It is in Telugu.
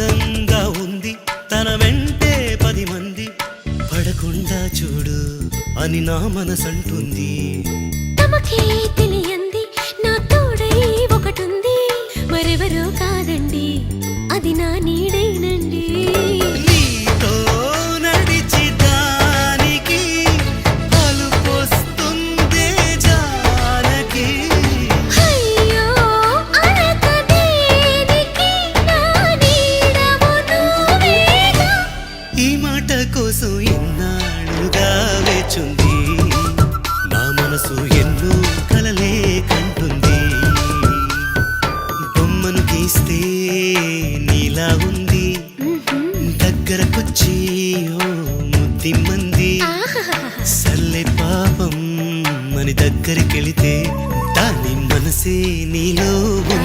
అందంగా ఉంది తన వెంటే 10 మంది పడకుండా చూడు అని నా మనసంటుంది. తమకే తెలియంది నా తోడై ఒకటుంది మరెవరో కాదండి అది నా నీడైనండి. నీతో నడిచి దానికి అలుపొస్తుందే జానకి. అయ్యో అనక దేనికి నా నీడవు నువ్వేగా. ఈ మాట కోసం ఎన్నాళ్ళుగా వేచుంది నా మనసు ఎన్నో కలలే కంటుంది. బొమ్మను గీస్తే నీలా ఉంది దగ్గరకొచ్చి ఓ ముద్దిమ్మంది. సల్లే పాపం అని దగ్గరికెళితే దాని మనసే నీలో ఉంది.